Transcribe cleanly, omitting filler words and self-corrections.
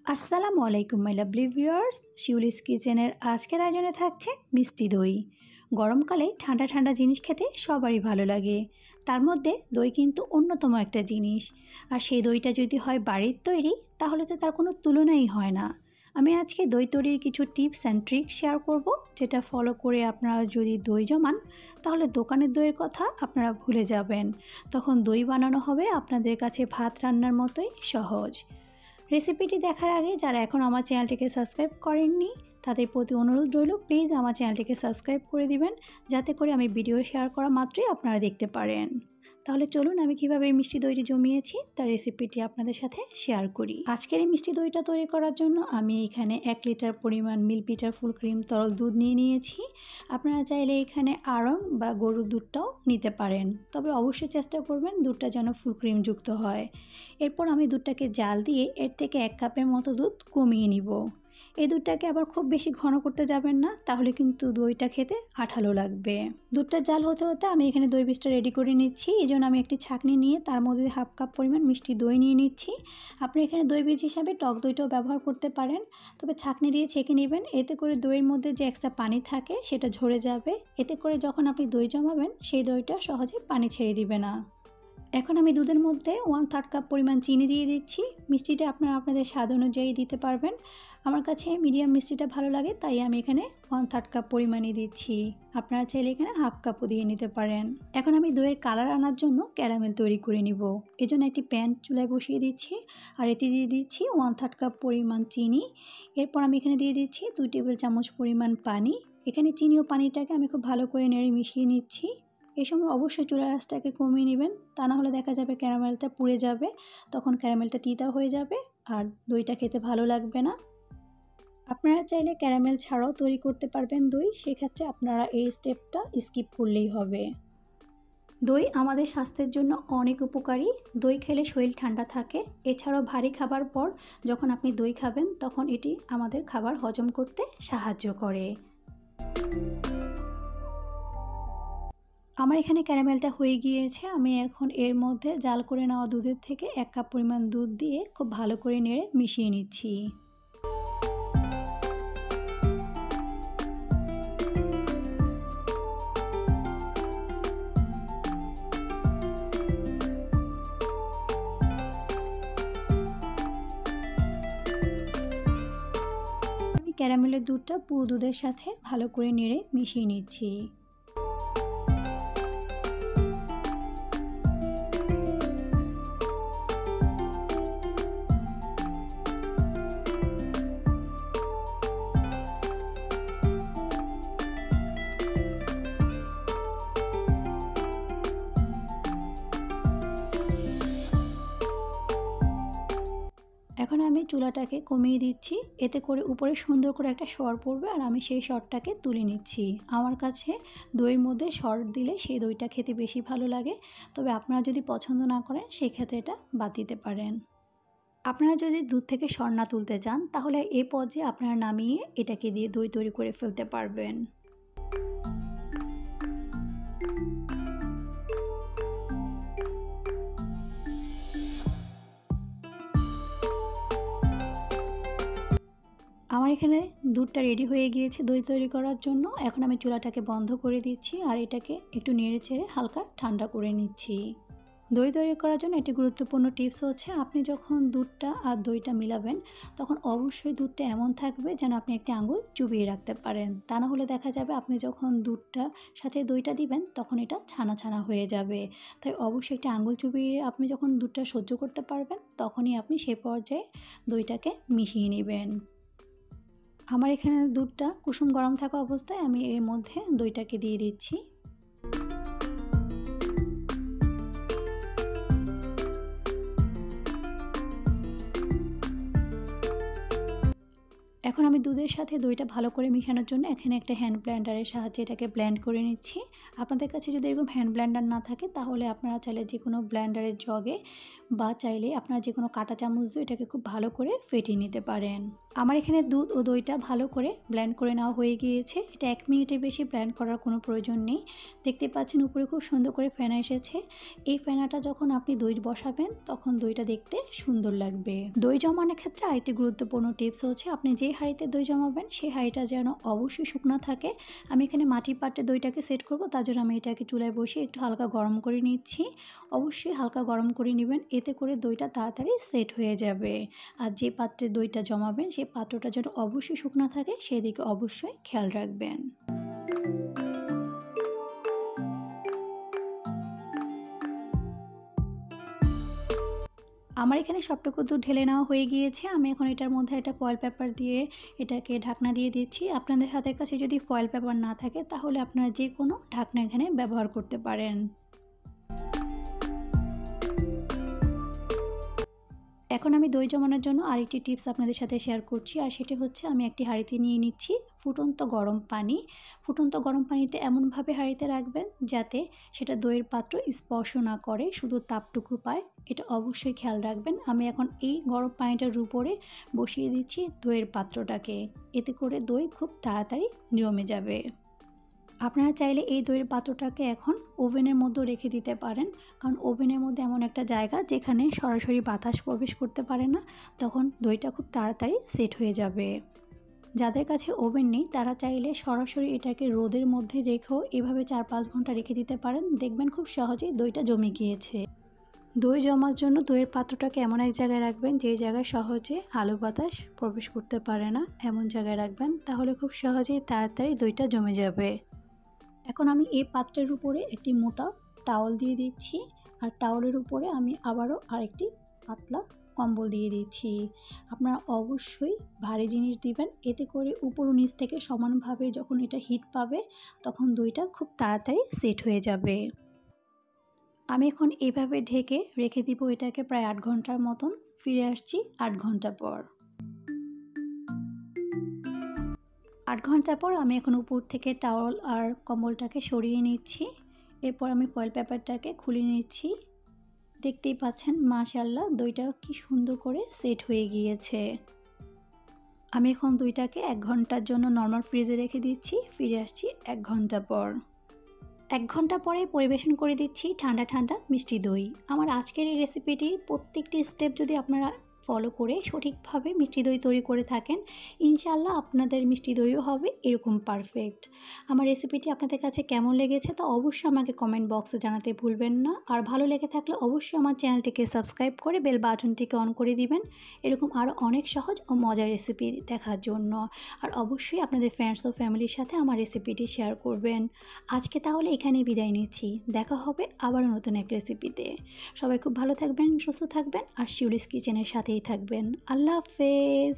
আসসালামু আলাইকুম my lovely viewers, Shiuli's কিচেনের আজকের আয়োজনে থাকছে মিষ্টি দই। গরমকালে ঠান্ডা ঠান্ডা জিনিস খেতে সবারই ভালো লাগে, তার মধ্যে দই কিন্তু অন্যতম একটা জিনিস। আর সেই দইটা যদি হয় বাড়ির তৈরি তাহলে তো তার কোনো তুলনাই হয় না। আমি আজকে দই তৈরির কিছু টিপস অ্যান্ড ট্রিক শেয়ার করব, যেটা ফলো করে আপনারা যদি দই জমান তাহলে দোকানের দইয়ের কথা আপনারা ভুলে যাবেন। তখন দই বানানো হবে আপনাদের কাছে ভাত রান্নার মতোই সহজ। রেসিপিটি দেখার আগে যারা এখন আমার চ্যানেলটিকে সাবস্ক্রাইব করেননি তাদের প্রতি অনুরোধ রইল, প্লিজ আমার চ্যানেলটিকে সাবস্ক্রাইব করে দিবেন, যাতে করে আমি ভিডিও শেয়ার করা মাত্রই আপনারা দেখতে পারেন। তাহলে চলুন আমি কিভাবে এই মিষ্টি দইটি জমিয়েছি তার রেসিপিটি আপনাদের সাথে শেয়ার করি। আজকের এই মিষ্টি দইটা তৈরি করার জন্য আমি এখানে 1 লিটার পরিমাণ মিল্ক বিটার ফুল ক্রিম তরল দুধ নিয়েছি। আপনারা চাইলে এখানে আড়ং বা গরুর দুধটাও নিতে পারেন, তবে অবশ্যই চেষ্টা করবেন দুধটা যেন ফুল ক্রিম যুক্ত হয়। এরপর আমি দুধটাকে জাল দিয়ে এর থেকে 1 কাপের মতো দুধ কমিয়ে নিব। এই দুধটাকে আবার খুব বেশি ঘন করতে যাবেন না, তাহলে কিন্তু দইটা খেতে আঠালো লাগবে। দুধটা জাল হতে হতে আমি এখানে দই বীজটা রেডি করে নিচ্ছি। এই জন্য আমি একটি ছাঁকনি নিয়ে তার মধ্যে 1/2 কাপ পরিমাণ মিষ্টি দই নিয়ে নিচ্ছি। আপনি এখানে দই বীজ হিসাবে টক দইটাও ব্যবহার করতে পারেন, তবে ছাঁকনি দিয়ে ছেঁকে নেবেন। এতে করে দইয়ের মধ্যে যে এক্সট্রা পানি থাকে সেটা ঝরে যাবে। এতে করে যখন আপনি দই জমাবেন সেই দইটা সহজে পানি ছেড়ে দিবে না। এখন আমি দুধের মধ্যে 1/3 কাপ পরিমাণ চিনি দিয়ে দিচ্ছি। মিষ্টিটা আপনারা আপনাদের স্বাদ অনুযায়ী দিতে পারবেন। আমার কাছে মিডিয়াম মিষ্টিটা ভালো লাগে, তাই আমি এখানে 1/3 কাপ পরিমাণই দিচ্ছি। আপনারা চাইলে এখানে 1/2 কাপও দিয়ে নিতে পারেন। এখন আমি দইয়ের কালার আনার জন্য ক্যারামেল তৈরি করে নিব। এজন্য একটি প্যান চুলায় বসিয়ে দিচ্ছি আর এতে দিয়ে দিচ্ছি 1/3 কাপ পরিমাণ চিনি। এরপর আমি এখানে দিয়ে দিচ্ছি 2 টেবিল চামচ পরিমাণ পানি। এখানে চিনি ও পানিটাকে আমি খুব ভালো করে নেড়ে মিশিয়ে নিচ্ছি। এই সময় অবশ্যই চুলার আঁচটাকে কমিয়ে নেবেন, তা না হলে দেখা যাবে ক্যারামেলটা পুড়ে যাবে, তখন ক্যারামেলটা তিতা হয়ে যাবে আর দইটা খেতে ভালো লাগবে না। আপনারা চাইলে ক্যারামেল ছাড়াও তৈরি করতে পারবেন দই, সেক্ষেত্রে আপনারা এই স্টেপটা স্কিপ করলেই হবে। দই আমাদের স্বাস্থ্যের জন্য অনেক উপকারী। দই খেলে শরীর ঠান্ডা থাকে। এছাড়াও ভারী খাবার পর যখন আপনি দই খাবেন তখন এটি আমাদের খাবার হজম করতে সাহায্য করে। আমার এখানে ক্যারামেলটা হয়ে গিয়েছে। আমি এখন এর মধ্যে জাল করে নেওয়া দুধের থেকে 1 কাপ পরিমাণ দুধ দিয়ে খুব ভালো করে নেড়ে মিশিয়ে নিচ্ছি। আমি ক্যারামেলের দুধটা পুরো দুধের সাথে ভালো করে নেড়ে মিশিয়ে নিচ্ছি। এখন আমি চুলাটাকে কমিয়ে দিচ্ছি, এতে করে উপরে সুন্দর করে একটা সর পড়বে আর আমি সেই সরটাকে তুলে নিচ্ছি। আমার কাছে দইয়ের মধ্যে সর দিলে সেই দইটা খেতে বেশি ভালো লাগে, তবে আপনারা যদি পছন্দ না করেন সেই ক্ষেত্রে এটা বাদ দিতে পারেন। আপনারা যদি দুধ থেকে সর না তুলতে চান তাহলে এই পর্যায়ে আপনারা নামিয়ে এটাকে দিয়ে দই তৈরি করে ফেলতে পারবেন। আমার এখানে দুধটা রেডি হয়ে গিয়েছে দই তৈরি করার জন্য। এখন আমি চুলাটাকে বন্ধ করে দিচ্ছি আর এটাকে একটু নেড়ে চেড়ে হালকা ঠান্ডা করে নিচ্ছি। দই তৈরি করার জন্য একটি গুরুত্বপূর্ণ টিপস হচ্ছে, আপনি যখন দুধটা আর দইটা মিলাবেন তখন অবশ্যই দুধটা এমন থাকবে যেন আপনি একটি আঙুল চুবিয়ে রাখতে পারেন। তা না হলে দেখা যাবে আপনি যখন দুধটা সাথে দইটা দিবেন তখন এটা ছানা ছানা হয়ে যাবে। তাই অবশ্যই একটি আঙুল চুবিয়ে আপনি যখন দুধটা সহ্য করতে পারবেন তখনই আপনি সেই পর্যায়ে দইটাকে মিশিয়ে নেবেন। আমার এখানে দুধটা কুসুম গরম থাকা অবস্থায় আমি এর মধ্যে দইটাকে দিয়ে দিচ্ছি। এখন আমি দুধের সাথে দইটা ভালো করে মিশানোর জন্য এখানে একটা হ্যান্ড ব্লেন্ডারের সাহায্যে এটাকে ব্লেন্ড করে নিচ্ছি। আপনাদের কাছে যদি এরকম হ্যান্ড ব্লেন্ডার না থাকে তাহলে আপনারা চাইলে যে কোনো ব্লেন্ডারের জগে বা চাইলে আপনারা যে কোনো কাঁটা চামচ দিয়ে এটাকে খুব ভালো করে ফেটিয়ে নিতে পারেন। আমার এখানে দুধ ও দইটা ভালো করে ব্লেন্ড করে নেওয়া হয়ে গিয়েছে। এটা 1 মিনিটের বেশি ব্লেন্ড করার কোনো প্রয়োজন নেই। দেখতে পাচ্ছেন উপরে খুব সুন্দর করে ফেনা এসেছে। এই ফেনাটা যখন আপনি দই বসাবেন তখন দইটা দেখতে সুন্দর লাগবে। দই জমানোর ক্ষেত্রে আরেকটি গুরুত্বপূর্ণ টিপস হচ্ছে আপনি যে হাঁড়িতে দই জমাবেন সেই হাঁড়িটা যেন অবশ্যই শুকনো থাকে। আমি এখানে মাটির পাত্রে দইটাকে সেট করব, তার জন্য আমি এটাকে চুলায় বসিয়ে একটু হালকা গরম করে নিচ্ছি। অবশ্যই হালকা গরম করে নেবেন, এতে করে দইটা তাড়াতাড়ি সেট হয়ে যাবে। আর যে পাত্রে দইটা জমাবেন সেই পাত্রটা যেন অবশ্যই শুকনো থাকে সেদিকে অবশ্যই খেয়াল রাখবেন। আমার এখানে সবটুকু দুধ ঢেলে নেওয়া হয়ে গিয়েছে। আমি এখন এটার মধ্যে একটা ফয়েল পেপার দিয়ে এটাকে ঢাকনা দিয়ে দিচ্ছি। আপনাদের হাতের কাছে যদি ফয়েল পেপার না থাকে তাহলে আপনারা যে কোনো ঢাকনা এখানে ব্যবহার করতে পারেন। এখন আমি দই জমানোর জন্য আরেকটি টিপস আপনাদের সাথে শেয়ার করছি, আর সেটি হচ্ছে আমি একটি হাঁড়িতে নিয়ে নিচ্ছি ফুটন্ত গরম পানি। ফুটন্ত গরম পানিতে এমনভাবে হাঁড়িতে রাখবেন যাতে সেটা দইয়ের পাত্র স্পর্শ না করে, শুধু তাপটুকু পায়। এটা অবশ্যই খেয়াল রাখবেন। আমি এখন এই গরম পানিটার উপরে বসিয়ে দিচ্ছি দইয়ের পাত্রটাকে, এতে করে দই খুব তাড়াতাড়ি জমে যাবে। আপনারা চাইলে এই দইয়ের পাত্রটাকে এখন ওভেনের মধ্যে রেখে দিতে পারেন, কারণ ওভেনের মধ্যে এমন একটা জায়গা যেখানে সরাসরি বাতাস প্রবেশ করতে পারে না, তখন দইটা খুব তাড়াতাড়ি সেট হয়ে যাবে। যাদের কাছে ওভেন নেই তারা চাইলে সরাসরি এটাকে রোদের মধ্যে রেখেও এভাবে 4-5 ঘন্টা রেখে দিতে পারেন, দেখবেন খুব সহজেই দইটা জমে গিয়েছে। দই জমার জন্য দইয়ের পাত্রটাকে এমন এক জায়গায় রাখবেন যে জায়গায় সহজে আলো বাতাস প্রবেশ করতে পারে না, এমন জায়গায় রাখবেন, তাহলে খুব সহজেই তাড়াতাড়ি দইটা জমে যাবে। এখন আমি এই পাত্রের উপরে একটি মোটা টাওয়াল দিয়ে দিচ্ছি, আর টাওয়ালের উপরে আমি আবারও আরেকটি পাতলা কম্বল দিয়ে দিচ্ছি। আপনারা অবশ্যই ভারী জিনিস দিবেন, এতে করে উপর ও নিচ থেকে সমানভাবে যখন এটা হিট পাবে তখন দইটা খুব তাড়াতাড়ি সেট হয়ে যাবে। আমি এখন এভাবে ঢেকে রেখে দিব এটাকে প্রায় 8 ঘন্টার মতন। ফিরে আসছি 8 ঘন্টা পর। 8 ঘন্টা পর আমি এখন উপর থেকে টাওয়াল আর কম্বলটাকে সরিয়ে নিচ্ছি। এরপর আমি ফয়েল পেপারটাকে খুলে নিচ্ছি। দেখতেই পাচ্ছেন মাশাআল্লাহ দইটা কি সুন্দর করে সেট হয়ে গিয়েছে। আমি এখন দইটাকে 1 ঘন্টার জন্য নর্মাল ফ্রিজে রেখে দিচ্ছি। ফিরে আসছি 1 ঘন্টা পর। 1 ঘন্টা পরে পরিবেশন করে দিচ্ছি ঠান্ডা ঠান্ডা মিষ্টি দই। আমার আজকের এই রেসিপিটির প্রত্যেকটি স্টেপ যদি আপনারা ফলো করে সঠিকভাবে মিষ্টি দই তৈরি করে থাকেন, ইনশাআল্লাহ আপনাদের মিষ্টি দইও হবে এরকম পারফেক্ট। আমার রেসিপিটি আপনাদের কাছে কেমন লেগেছে তা অবশ্যই আমাকে কমেন্ট বক্সে জানাতে ভুলবেন না। আর ভালো লেগে থাকলে অবশ্যই আমার চ্যানেলটিকে সাবস্ক্রাইব করে বেল বাটনটিকে অন করে দিবেন এরকম আরও অনেক সহজ ও মজার রেসিপি দেখার জন্য। আর অবশ্যই আপনাদের ফ্রেন্ডস ও ফ্যামিলির সাথে আমার রেসিপিটি শেয়ার করবেন। আজকে তাহলে এখানেই বিদায় নিচ্ছি। দেখা হবে আবারও নতুন এক রেসিপিতে। সবাই খুব ভালো থাকবেন, সুস্থ থাকবেন আর শিউলিস কিচেনের সাথেই থাকবেন। আল্লাহ হাফেজ।